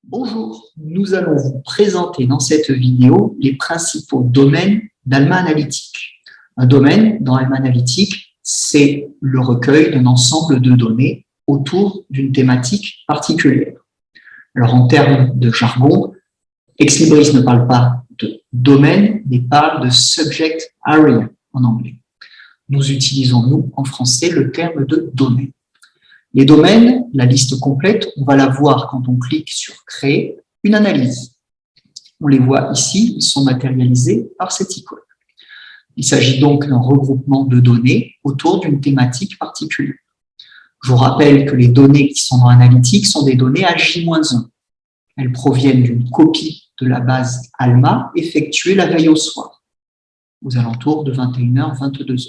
Bonjour, nous allons vous présenter dans cette vidéo les principaux domaines d'Alma Analytic. Un domaine dans Alma Analytic, c'est le recueil d'un ensemble de données autour d'une thématique particulière. Alors en termes de jargon, Ex Libris ne parle pas de domaine, mais parle de subject area en anglais. Nous utilisons, nous, en français, le terme de domaine. Les domaines, la liste complète, on va la voir quand on clique sur « Créer une analyse ». On les voit ici, ils sont matérialisés par cette icône. Il s'agit donc d'un regroupement de données autour d'une thématique particulière. Je vous rappelle que les données qui sont dans Analytic sont des données à J-1. Elles proviennent d'une copie de la base ALMA effectuée la veille au soir, aux alentours de 21h, 22h.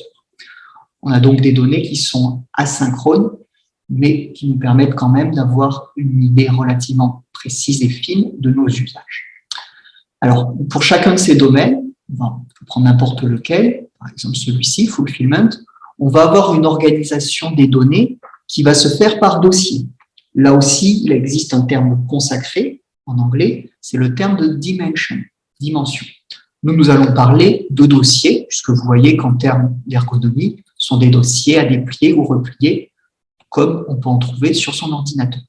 On a donc des données qui sont asynchrones, mais qui nous permettent quand même d'avoir une idée relativement précise et fine de nos usages. Alors, pour chacun de ces domaines, on va prendre n'importe lequel, par exemple celui-ci, Fulfillment, on va avoir une organisation des données qui va se faire par dossier. Là aussi, il existe un terme consacré, en anglais, c'est le terme de dimension. Nous allons parler de dossiers, puisque vous voyez qu'en termes d'ergonomie, ce sont des dossiers à déplier ou replier, comme on peut en trouver sur son ordinateur.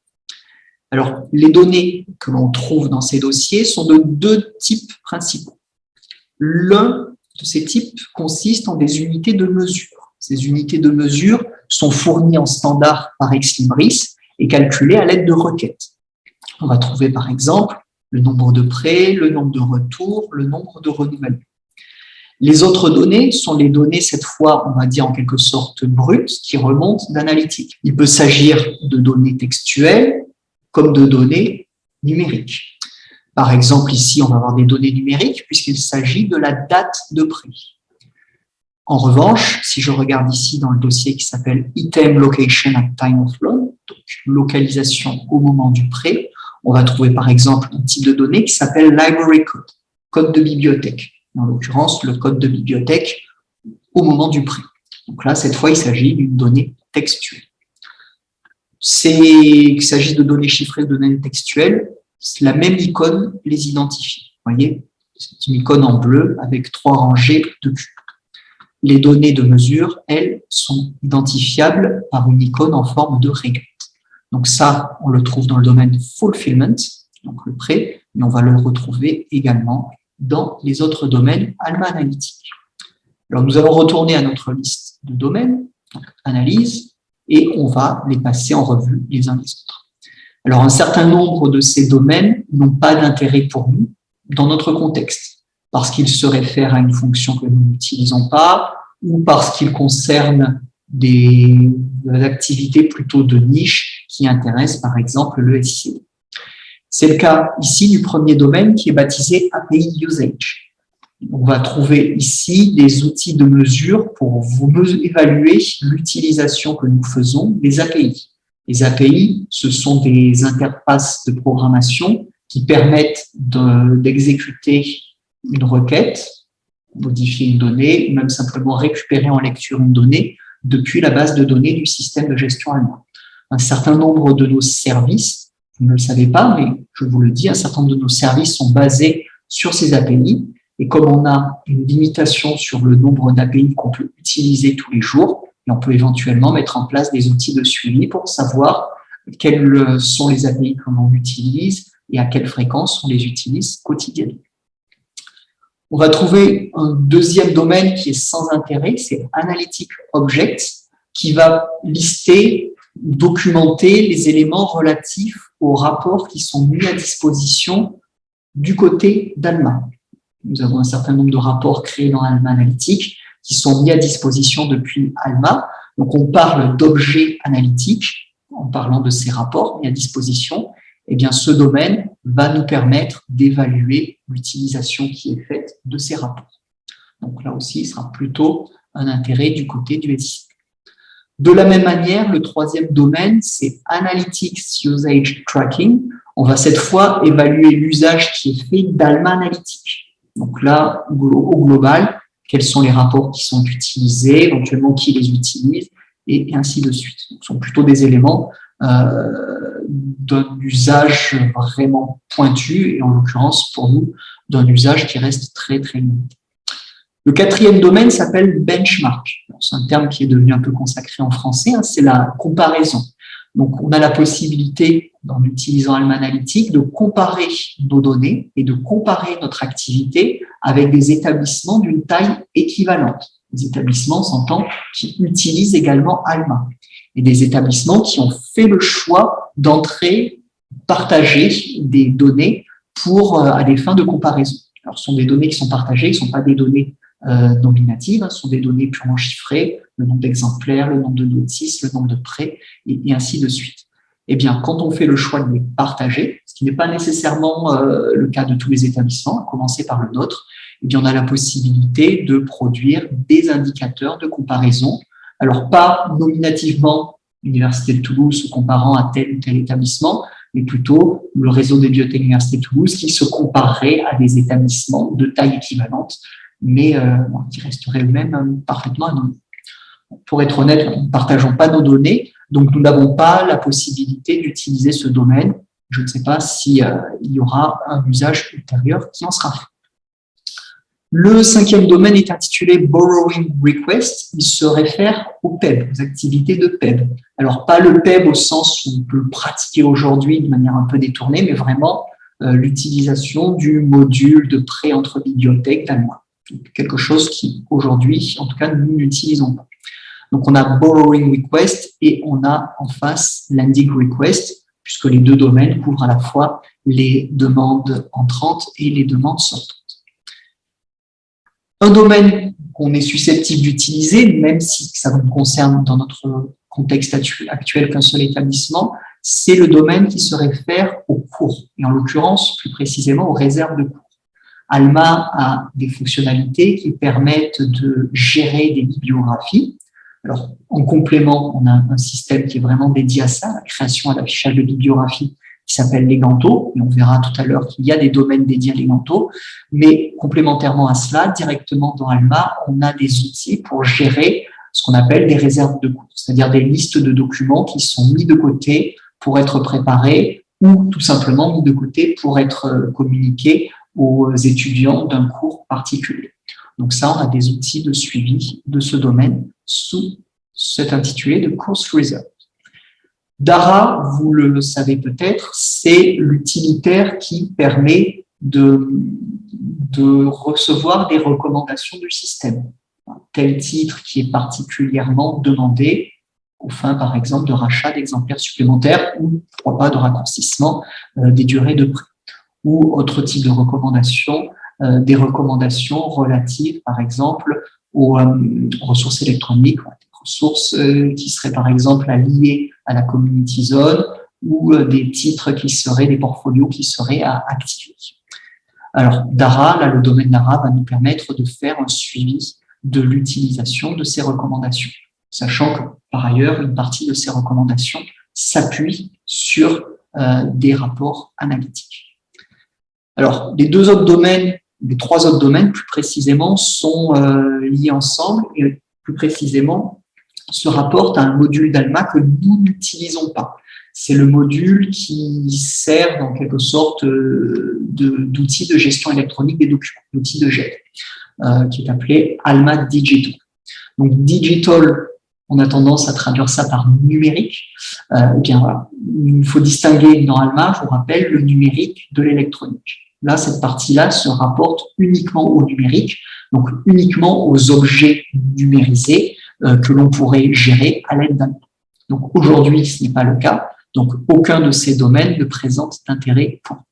Alors, les données que l'on trouve dans ces dossiers sont de deux types principaux. L'un de ces types consiste en des unités de mesure. Ces unités de mesure sont fournies en standard par Ex Libris et calculées à l'aide de requêtes. On va trouver par exemple le nombre de prêts, le nombre de retours, le nombre de renouvellements. Les autres données sont les données, cette fois, on va dire en quelque sorte brutes, qui remontent d'Analytic. Il peut s'agir de données textuelles comme de données numériques. Par exemple, ici, on va avoir des données numériques puisqu'il s'agit de la date de prêt. En revanche, si je regarde ici dans le dossier qui s'appelle Item Location at Time of Loan, donc localisation au moment du prêt, on va trouver par exemple un type de données qui s'appelle Library Code, code de bibliothèque. En l'occurrence, le code de bibliothèque au moment du prêt. Donc là, cette fois, il s'agit d'une donnée textuelle. Qu'il s'agisse de données chiffrées ou de données textuelles, la même icône les identifie. Vous voyez, c'est une icône en bleu avec 3 rangées de cubes. Les données de mesure, elles, sont identifiables par une icône en forme de regex. Donc ça, on le trouve dans le domaine fulfillment, donc le prêt, mais on va le retrouver également dans les autres domaines Alma Analytic. Alors, nous allons retourner à notre liste de domaines, donc analyse, et on va les passer en revue les uns les autres. Alors, un certain nombre de ces domaines n'ont pas d'intérêt pour nous dans notre contexte, parce qu'ils se réfèrent à une fonction que nous n'utilisons pas, ou parce qu'ils concernent des activités plutôt de niche qui intéressent, par exemple, le SEO. C'est le cas ici du premier domaine qui est baptisé API Usage. On va trouver ici des outils de mesure pour vous évaluer l'utilisation que nous faisons des API. Les API, ce sont des interfaces de programmation qui permettent d'exécuter une requête, modifier une donnée, ou même simplement récupérer en lecture une donnée depuis la base de données du système de gestion ALMA. Un certain nombre de nos services, vous ne le savez pas, mais je vous le dis, un certain nombre de nos services sont basés sur ces API. Et comme on a une limitation sur le nombre d'API qu'on peut utiliser tous les jours, et on peut éventuellement mettre en place des outils de suivi pour savoir quelles sont les API que l'on utilise et à quelle fréquence on les utilise quotidiennement. On va trouver un deuxième domaine qui est sans intérêt, c'est Analytic Objects, qui va lister, documenter les éléments relatifs aux rapports qui sont mis à disposition du côté d'Alma. Nous avons un certain nombre de rapports créés dans Alma Analytic qui sont mis à disposition depuis Alma. Donc, on parle d'objets analytiques en parlant de ces rapports mis à disposition. Eh bien, ce domaine va nous permettre d'évaluer l'utilisation qui est faite de ces rapports. Donc là aussi, il sera plutôt un intérêt du côté du SEO. De la même manière, le troisième domaine, c'est Analytics Usage Tracking. On va cette fois évaluer l'usage qui est fait d'Alma Analytic. Donc là, au global, quels sont les rapports qui sont utilisés, éventuellement qui les utilise, et ainsi de suite. Ce sont plutôt des éléments d'un usage vraiment pointu, et en l'occurrence, pour nous, d'un usage qui reste très, très limité. Le quatrième domaine s'appelle benchmark. C'est un terme qui est devenu un peu consacré en français, hein, c'est la comparaison. Donc, on a la possibilité, en utilisant Alma Analytics, de comparer nos données et de comparer notre activité avec des établissements d'une taille équivalente. Des établissements, s'entend, qui utilisent également Alma. Et des établissements qui ont fait le choix d'entrer, partager des données à des fins de comparaison. Alors, ce sont des données qui sont partagées, ce ne sont pas des données nominatives, ce sont des données purement chiffrées, le nombre d'exemplaires, le nombre de notices, le nombre de prêts, et ainsi de suite. Eh bien, quand on fait le choix de les partager, ce qui n'est pas nécessairement le cas de tous les établissements, à commencer par le nôtre, eh bien, on a la possibilité de produire des indicateurs de comparaison. Alors, pas nominativement l'Université de Toulouse se comparant à tel ou tel établissement, mais plutôt le réseau des bibliothèques de l'Université de Toulouse qui se comparerait à des établissements de taille équivalente, mais qui resteraient eux-mêmes parfaitement anonymes. Pour être honnête, nous ne partageons pas nos données, donc nous n'avons pas la possibilité d'utiliser ce domaine. Je ne sais pas s'il y aura un usage ultérieur qui en sera fait. Le cinquième domaine est intitulé Borrowing Request. Il se réfère au PEB, aux activités de PEB. Alors, pas le PEB au sens où on peut le pratiquer aujourd'hui de manière un peu détournée, mais vraiment l'utilisation du module de prêt entre bibliothèques d'Alma. Quelque chose qui, aujourd'hui, en tout cas, nous n'utilisons pas. Donc, on a Borrowing Request et on a en face Lending Request, puisque les deux domaines couvrent à la fois les demandes entrantes et les demandes sortantes. Un domaine qu'on est susceptible d'utiliser, même si ça ne concerne dans notre contexte actuel qu'un seul établissement, c'est le domaine qui se réfère aux cours, et en l'occurrence, plus précisément, aux réserves de cours. Alma a des fonctionnalités qui permettent de gérer des bibliographies. Alors, en complément, on a un système qui est vraiment dédié à ça, la création et l'affichage de bibliographies, qui s'appelle Leganto, et on verra tout à l'heure qu'il y a des domaines dédiés à Leganto, mais complémentairement à cela, directement dans Alma, on a des outils pour gérer ce qu'on appelle des réserves de cours, c'est-à-dire des listes de documents qui sont mis de côté pour être préparés ou tout simplement mis de côté pour être communiqués aux étudiants d'un cours particulier. Donc ça, on a des outils de suivi de ce domaine sous cet intitulé de Course Reserve. Dara, vous le savez peut-être, c'est l'utilitaire qui permet de recevoir des recommandations du système. Tel titre qui est particulièrement demandé aux fins, par exemple, de rachat d'exemplaires supplémentaires ou, pourquoi pas, de raccourcissement des durées de prêt. Ou autre type de recommandations, des recommandations relatives, par exemple, aux ressources électroniques, des ressources qui seraient, par exemple, liées à la community zone ou des titres qui seraient, des portfolios qui seraient à activer. Alors, Dara, là, le domaine Dara va nous permettre de faire un suivi de l'utilisation de ces recommandations, sachant que, par ailleurs, une partie de ces recommandations s'appuie sur des rapports analytiques. Alors, les trois autres domaines, plus précisément, sont liés ensemble et plus précisément se rapportent à un module d'Alma que nous n'utilisons pas. C'est le module qui sert en quelque sorte d'outil de gestion électronique des documents, l'outil de GED, qui est appelé Alma Digital. Donc, digital, on a tendance à traduire ça par numérique. Eh bien, voilà. Il faut distinguer dans Alma, je vous rappelle, le numérique de l'électronique. Là, cette partie-là se rapporte uniquement au numérique, donc uniquement aux objets numérisés que l'on pourrait gérer à l'aide d'Alma. Donc aujourd'hui, ce n'est pas le cas, donc aucun de ces domaines ne présente d'intérêt pour nous.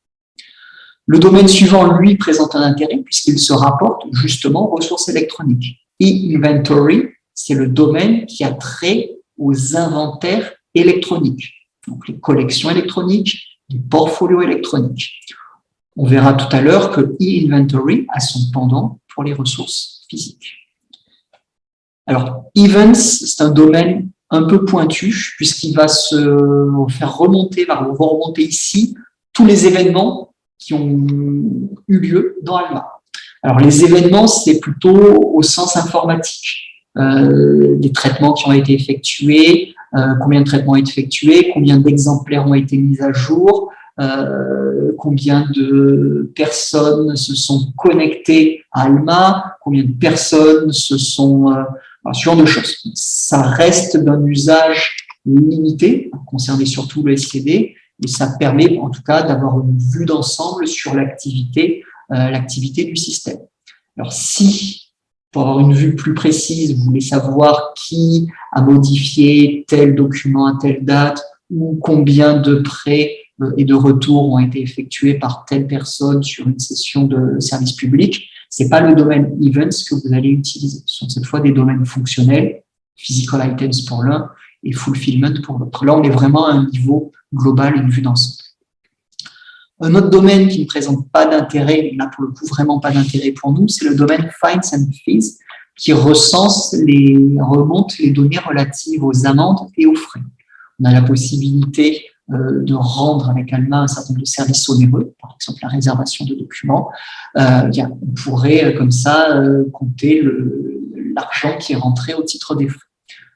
Le domaine suivant, lui, présente un intérêt puisqu'il se rapporte justement aux ressources électroniques. E-inventory, c'est le domaine qui a trait aux inventaires électroniques, donc les collections électroniques, les portfolios électroniques. On verra tout à l'heure que e-inventory a son pendant pour les ressources physiques. Alors, events, c'est un domaine un peu pointu puisqu'il va se faire remonter, on va remonter ici tous les événements qui ont eu lieu dans Alma. Alors, les événements, c'est plutôt au sens informatique. des traitements qui ont été effectués, combien de traitements ont été effectués, combien d'exemplaires ont été mis à jour, combien de personnes se sont connectées à Alma, combien de personnes ce genre de choses. Ça reste d'un usage limité, concerné surtout le STD, et ça permet en tout cas d'avoir une vue d'ensemble sur l'activité du système. Alors si, pour avoir une vue plus précise, vous voulez savoir qui a modifié tel document à telle date ou combien de prêts et de retours ont été effectués par telle personne sur une session de service public, c'est pas le domaine events que vous allez utiliser. Ce sont cette fois des domaines fonctionnels, physical items pour l'un et fulfillment pour l'autre. Là, on est vraiment à un niveau global et une vue d'ensemble. Un autre domaine qui ne présente pas d'intérêt, mais là pour le coup vraiment pas d'intérêt pour nous, c'est le domaine fines and fees qui remonte les données relatives aux amendes et aux frais. On a la possibilité de rendre avec Alma un certain nombre de services onéreux, par exemple la réservation de documents. On pourrait comme ça compter l'argent qui est rentré au titre des frais.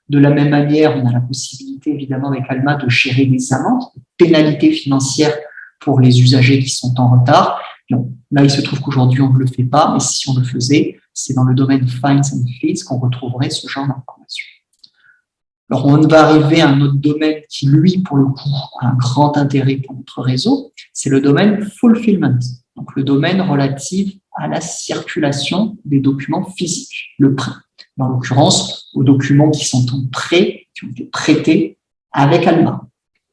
De la même manière, on a la possibilité évidemment avec Alma de gérer des amendes, des pénalités financières pour les usagers qui sont en retard. Donc, là, il se trouve qu'aujourd'hui, on ne le fait pas, mais si on le faisait, c'est dans le domaine fines and fees qu'on retrouverait ce genre d'informations. Alors, on va arriver à un autre domaine qui, lui, pour le coup, a un grand intérêt pour notre réseau, c'est le domaine fulfillment, donc le domaine relatif à la circulation des documents physiques, le prêt. En l'occurrence, aux documents qui sont en prêt, qui ont été prêtés avec Alma.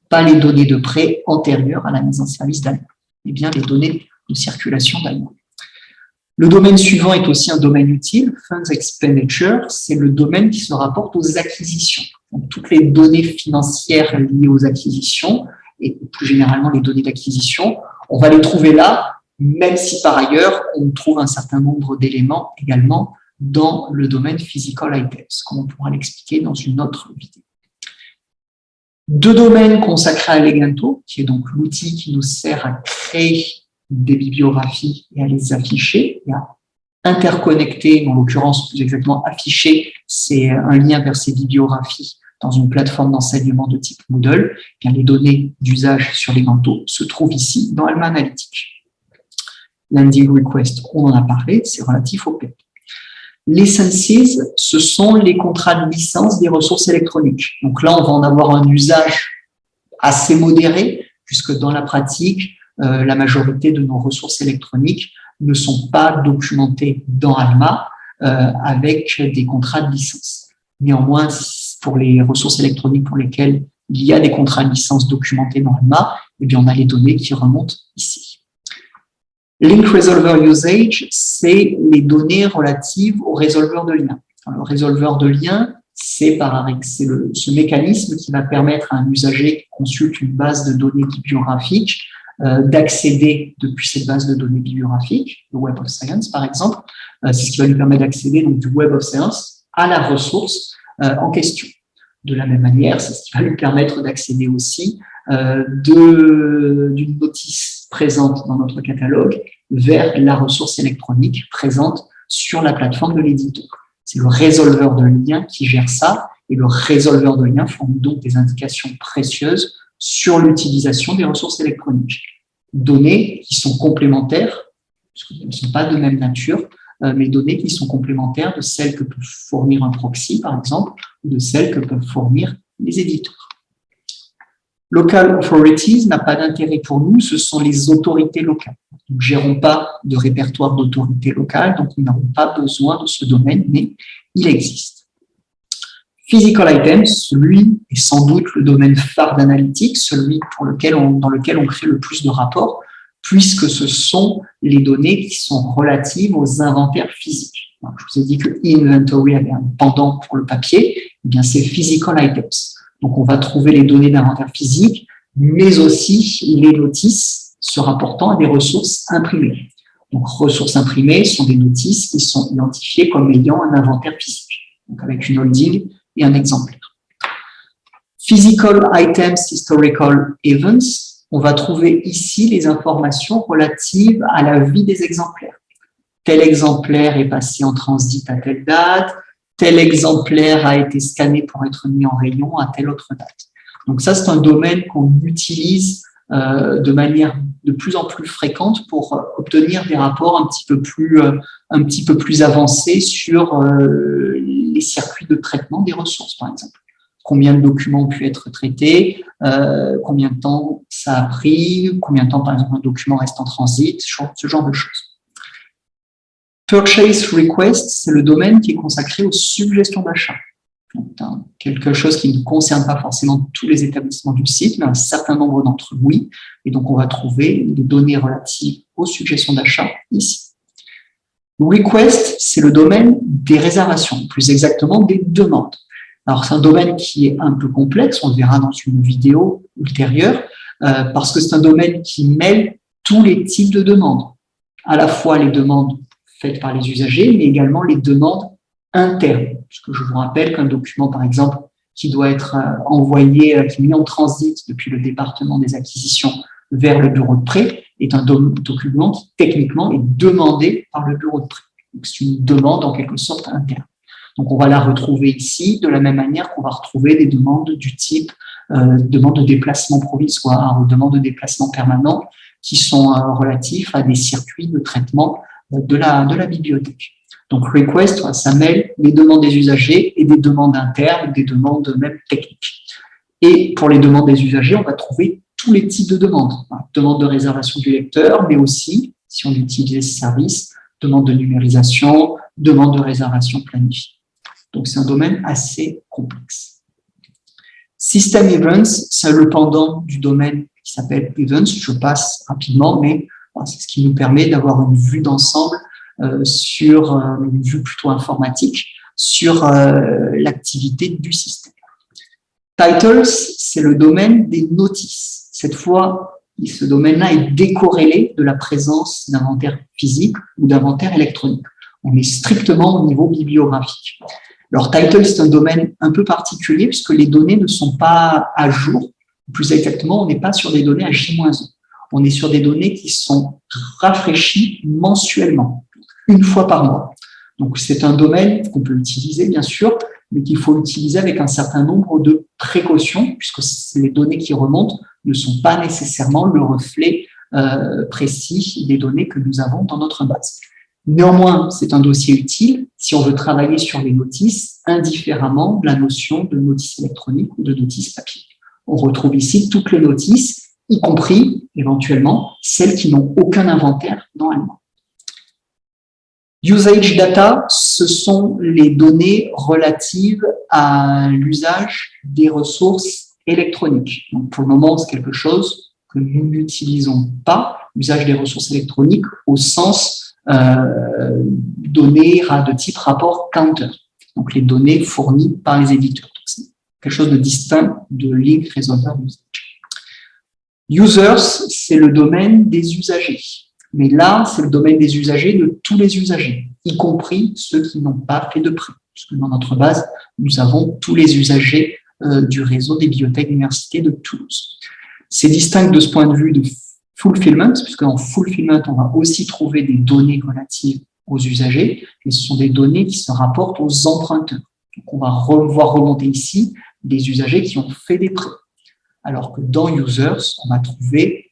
Pas les données de prêt antérieures à la mise en service d'Alma, mais bien les données de circulation d'Alma. Le domaine suivant est aussi un domaine utile, Funds Expenditure, c'est le domaine qui se rapporte aux acquisitions. Donc, toutes les données financières liées aux acquisitions, et plus généralement les données d'acquisition, on va les trouver là, même si par ailleurs, on trouve un certain nombre d'éléments également dans le domaine physical items, comme on pourra l'expliquer dans une autre vidéo. Deux domaines consacrés à Eleganto, qui est donc l'outil qui nous sert à créer des bibliographies et à les afficher, et à interconnecter, en l'occurrence plus exactement afficher, c'est un lien vers ces bibliographies dans une plateforme d'enseignement de type Moodle. Eh bien, les données d'usage sur Eleganto se trouvent ici dans Alma Analytics. Landing request, on en a parlé, c'est relatif au PEP. Licenses, ce sont les contrats de licence des ressources électroniques. Donc là, on va en avoir un usage assez modéré, puisque dans la pratique, la majorité de nos ressources électroniques ne sont pas documentées dans Alma avec des contrats de licence. Néanmoins, pour les ressources électroniques pour lesquelles il y a des contrats de licence documentés dans Alma, eh bien, on a les données qui remontent ici. Link Resolver Usage, c'est les données relatives au résolveur de liens. Le résolveur de liens, c'est ce mécanisme qui va permettre à un usager qui consulte une base de données bibliographiques d'accéder depuis cette base de données bibliographiques, le Web of Science par exemple. C'est ce qui va lui permettre d'accéder donc du Web of Science à la ressource en question. De la même manière, c'est ce qui va lui permettre d'accéder aussi d'une notice présente dans notre catalogue vers la ressource électronique présente sur la plateforme de l'éditeur. C'est le résolveur de liens qui gère ça, et le résolveur de liens fournit donc des indications précieuses sur l'utilisation des ressources électroniques. Données qui sont complémentaires, puisqu'elles ne sont pas de même nature, mais données qui sont complémentaires de celles que peut fournir un proxy, par exemple, ou de celles que peuvent fournir les éditeurs. Local authorities n'a pas d'intérêt pour nous, ce sont les autorités locales. Nous ne gérons pas de répertoire d'autorités locales, donc nous n'avons pas besoin de ce domaine, mais il existe. Physical items, lui, est sans doute le domaine phare d'analytique, celui dans lequel on crée le plus de rapports, puisque ce sont les données qui sont relatives aux inventaires physiques. Alors, je vous ai dit que inventory avait un pendant pour le papier, eh bien c'est physical items. Donc, on va trouver les données d'inventaire physique, mais aussi les notices se rapportant à des ressources imprimées. Donc, ressources imprimées sont des notices qui sont identifiées comme ayant un inventaire physique, donc avec une holding et un exemplaire. Physical items, historical events, on va trouver ici les informations relatives à la vie des exemplaires. Tel exemplaire est passé en transit à telle date, tel exemplaire a été scanné pour être mis en rayon à telle autre date. Donc ça, c'est un domaine qu'on utilise de manière de plus en plus fréquente pour obtenir des rapports un petit peu plus avancés sur les circuits de traitement des ressources, par exemple. Combien de documents ont pu être traités, combien de temps ça a pris, combien de temps, par exemple, un document reste en transit, ce genre de choses. Purchase Request, c'est le domaine qui est consacré aux suggestions d'achat. Quelque chose qui ne concerne pas forcément tous les établissements du site, mais un certain nombre d'entre eux, oui. Et donc, on va trouver des données relatives aux suggestions d'achat ici. Request, c'est le domaine des réservations, plus exactement des demandes. Alors, c'est un domaine qui est un peu complexe, on le verra dans une vidéo ultérieure, parce que c'est un domaine qui mêle tous les types de demandes, à la fois les demandes faites par les usagers, mais également les demandes internes. Parce que je vous rappelle qu'un document, par exemple, qui doit être envoyé, qui est mis en transit depuis le département des acquisitions vers le bureau de prêt, est un document qui, techniquement, est demandé par le bureau de prêt. Donc, c'est une demande, en quelque sorte, interne. Donc, on va la retrouver ici, de la même manière qu'on va retrouver des demandes du type demande de déplacement provisoire ou demande de déplacement permanent qui sont relatifs à des circuits de traitement de la bibliothèque. Donc, request, ça mêle les demandes des usagers et des demandes internes, des demandes même techniques. Et pour les demandes des usagers, on va trouver tous les types de demandes. Demande de réservation du lecteur, mais aussi, si on utilise ces services, demande de numérisation, demande de réservation planifiée. Donc, c'est un domaine assez complexe. System Events, c'est le pendant du domaine qui s'appelle Events. Je passe rapidement, mais c'est ce qui nous permet d'avoir une vue d'ensemble sur une vue plutôt informatique sur l'activité du système. Titles, c'est le domaine des notices. Cette fois, ce domaine-là est décorrélé de la présence d'inventaire physique ou d'inventaire électronique. On est strictement au niveau bibliographique. Alors, title, c'est un domaine un peu particulier puisque les données ne sont pas à jour. Plus exactement, on n'est pas sur des données à J-1. On est sur des données qui sont rafraîchies mensuellement, une fois par mois. Donc, c'est un domaine qu'on peut utiliser, bien sûr, mais qu'il faut utiliser avec un certain nombre de précautions, puisque les données qui remontent ne sont pas nécessairement le reflet précis des données que nous avons dans notre base. Néanmoins, c'est un dossier utile si on veut travailler sur les notices, indifféremment de la notion de notice électronique ou de notice papier. On retrouve ici toutes les notices, y compris, éventuellement, celles qui n'ont aucun inventaire normalement. Usage data, ce sont les données relatives à l'usage des ressources électroniques. Donc, pour le moment, c'est quelque chose que nous n'utilisons pas, l'usage des ressources électroniques au sens données de type rapport counter, donc les données fournies par les éditeurs. C'est quelque chose de distinct de Link Resolver Usage. Users, c'est le domaine des usagers. Mais là, c'est le domaine des usagers de tous les usagers, y compris ceux qui n'ont pas fait de prêt. Puisque dans notre base, nous avons tous les usagers du réseau des bibliothèques d'université de Toulouse. C'est distinct de ce point de vue de fulfillment, puisque en fulfillment, on va aussi trouver des données relatives aux usagers, et ce sont des données qui se rapportent aux emprunteurs. Donc, on va voir remonter ici des usagers qui ont fait des prêts. Alors que dans users, on va trouver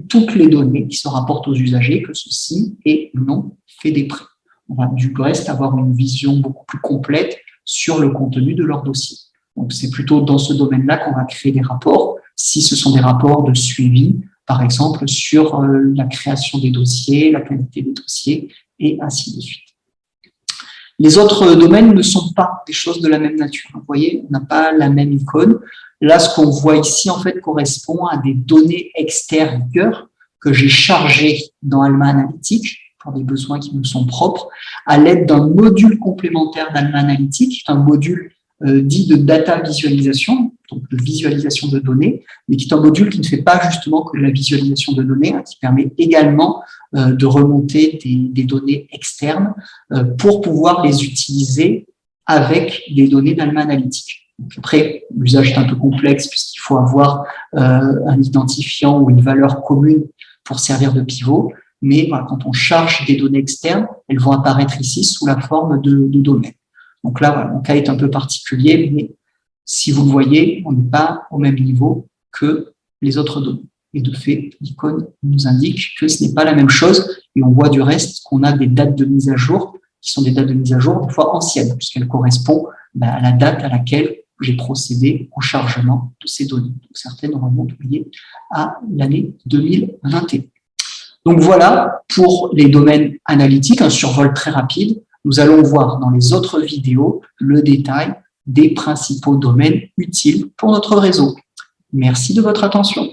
toutes les données qui se rapportent aux usagers, que ceux-ci aient ou non fait des prêts. On va du reste avoir une vision beaucoup plus complète sur le contenu de leur dossier. Donc, c'est plutôt dans ce domaine-là qu'on va créer des rapports, si ce sont des rapports de suivi, par exemple, sur la création des dossiers, la qualité des dossiers, et ainsi de suite. Les autres domaines ne sont pas des choses de la même nature. Vous voyez, on n'a pas la même icône. Là, ce qu'on voit ici, en fait, correspond à des données extérieures que j'ai chargées dans Alma Analytics pour des besoins qui me sont propres, à l'aide d'un module complémentaire d'Alma Analytics, un module dit de data visualisation, donc de visualisation de données, mais qui est un module qui ne fait pas justement que la visualisation de données, qui permet également de remonter des données externes pour pouvoir les utiliser avec des données d'Alma Analytics. Donc après, l'usage est un peu complexe puisqu'il faut avoir un identifiant ou une valeur commune pour servir de pivot, mais voilà, quand on charge des données externes, elles vont apparaître ici sous la forme de domaines. Donc là, voilà, mon cas est un peu particulier, mais si vous le voyez, on n'est pas au même niveau que les autres données. Et de fait, l'icône nous indique que ce n'est pas la même chose, et on voit du reste qu'on a des dates de mise à jour, qui sont des dates de mise à jour des fois anciennes, puisqu'elles correspondent à la date à laquelle j'ai procédé au chargement de ces données. Donc, certaines remontent à l'année 2021. Donc voilà pour les domaines analytiques, un survol très rapide. Nous allons voir dans les autres vidéos le détail des principaux domaines utiles pour notre réseau. Merci de votre attention.